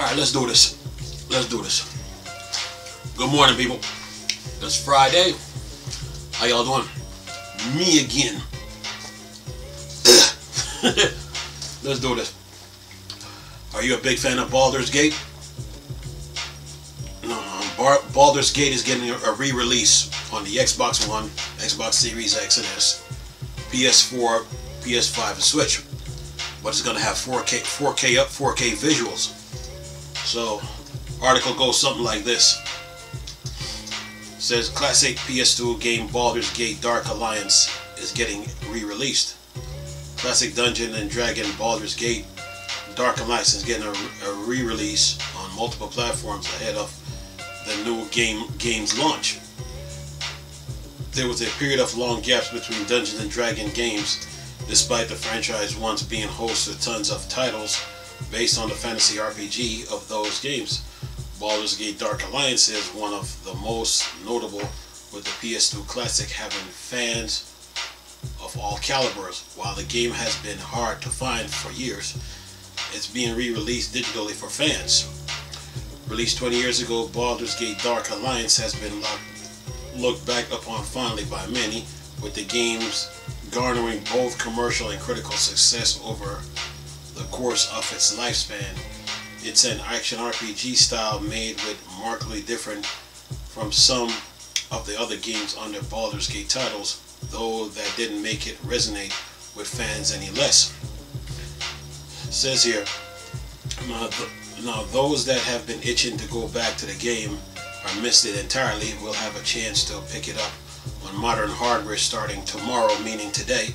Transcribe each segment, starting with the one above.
Alright, let's do this. Let's do this. Good morning, people. It's Friday. How y'all doing? Me again. Let's do this. Are you a big fan of Baldurs Gate? Baldurs Gate is getting a re-release on the Xbox One, Xbox Series X and S, PS4, PS5, and Switch. But it's going to have 4K visuals. So, article goes something like this. It says classic PS2 game Baldurs Gate Dark Alliance is getting re-released. Classic Dungeon and Dragon Baldurs Gate Dark Alliance is getting a re-release on multiple platforms ahead of the new game's launch. There was a period of long gaps between Dungeons and Dragon games, despite the franchise once being host to tons of titles based on the fantasy RPG of those games. Baldurs Gate Dark Alliance is one of the most notable, with the PS2 classic having fans of all calibers. While the game has been hard to find for years, it's being re-released digitally for fans. Released 20 years ago, Baldurs Gate Dark Alliance has been looked back upon fondly by many, with the games garnering both commercial and critical success over the course of its lifespan. It's an action RPG style made with markedly different from some of the other games under Baldur's Gate titles, though that didn't make it resonate with fans any less. It says here, now those that have been itching to go back to the game or missed it entirely will have a chance to pick it up on modern hardware starting tomorrow, meaning today.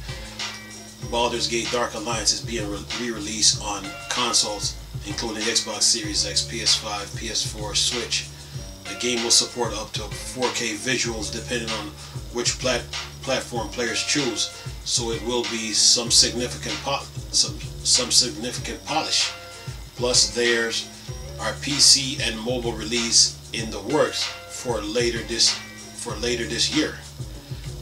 Baldur's Gate Dark Alliance is being re-released on consoles, including Xbox Series X, PS5, PS4, Switch. The game will support up to 4K visuals depending on which platform players choose, so it will be some significant polish. Plus, there's our PC and mobile release in the works for later this year.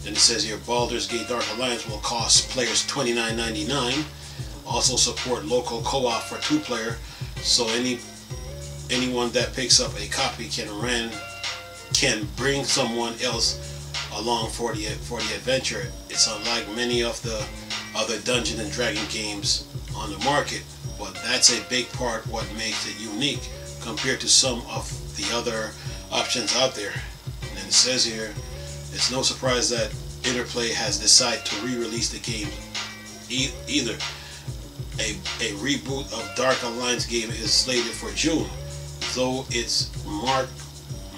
Then it says here, Baldur's Gate Dark Alliance will cost players $29.99. Also support local co-op for 2-player, so anyone that picks up a copy can bring someone else along for the adventure. It's unlike many of the other Dungeons and Dragon games on the market, but that's a big part what makes it unique compared to some of the other options out there. And then it says here, it's no surprise that Interplay has decided to re-release the game. Either a reboot of Dark Alliance game is slated for June, though it's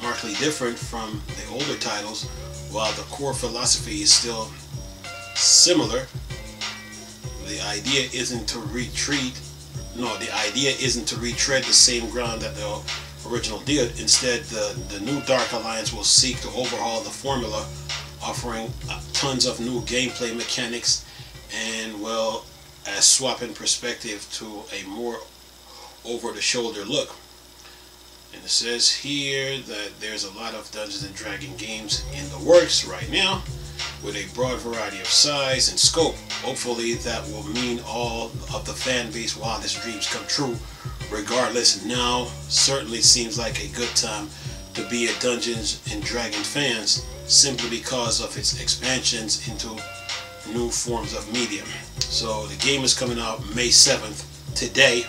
markedly different from the older titles. While the core philosophy is still similar, the idea isn't to retread the same ground that the original did. Instead, the new Dark Alliance will seek to overhaul the formula, offering tons of new gameplay mechanics and, well, as swapping perspective to a more over-the-shoulder look. And it says here that there's a lot of Dungeons and Dragon games in the works right now, with a broad variety of size and scope. Hopefully that will mean all of the fan base wildest dreams come true. Regardless, now certainly seems like a good time to be a Dungeons and Dragon fans, simply because of its expansions into new forms of media. So the game is coming out May 7th, today,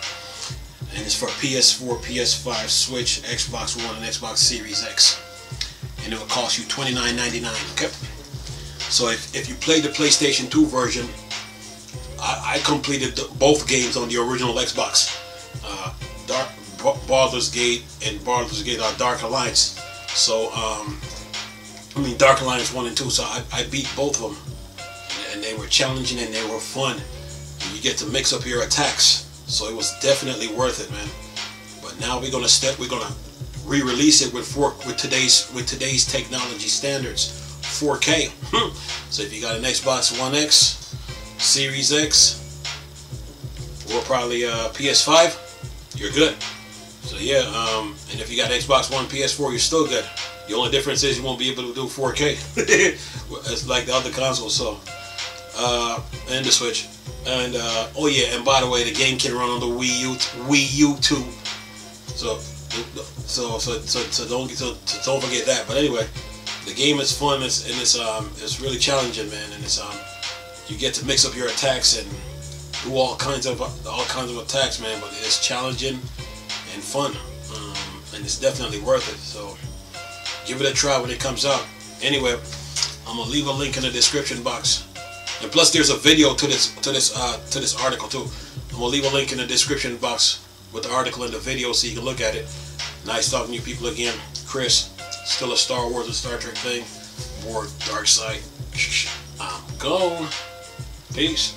and it's for PS4, PS5, Switch, Xbox One, and Xbox Series X. And it will cost you $29.99, okay? So if you played the PlayStation 2 version, I completed both games on the original Xbox. Baldur's Gate and Baldur's Gate Dark Alliance. So, Dark Alliance 1 and 2, so I beat both of them. And they were challenging and they were fun. And you get to mix up your attacks. So it was definitely worth it, man. But now we're gonna re-release it with today's technology standards, 4K. So if you got an Xbox One X, Series X, or probably PS5, you're good. So yeah, and if you got Xbox One, PS4, you're still good. The only difference is you won't be able to do 4K. It's like the other consoles. So, and the Switch. And oh yeah, and by the way, the game can run on the Wii U too. don't forget that. But anyway, the game is fun, and it's really challenging, man. And you get to mix up your attacks and do all kinds of attacks, man. But it's challenging and fun, and it's definitely worth it. So give it a try when it comes out. Anyway, I'm gonna leave a link in the description box, and plus there's a video to this article too. I'm gonna leave a link in the description box with the article and the video so you can look at it. Nice talking to you people again. Chris, still a Star Wars and Star Trek thing. More dark side. I'm gone. Peace.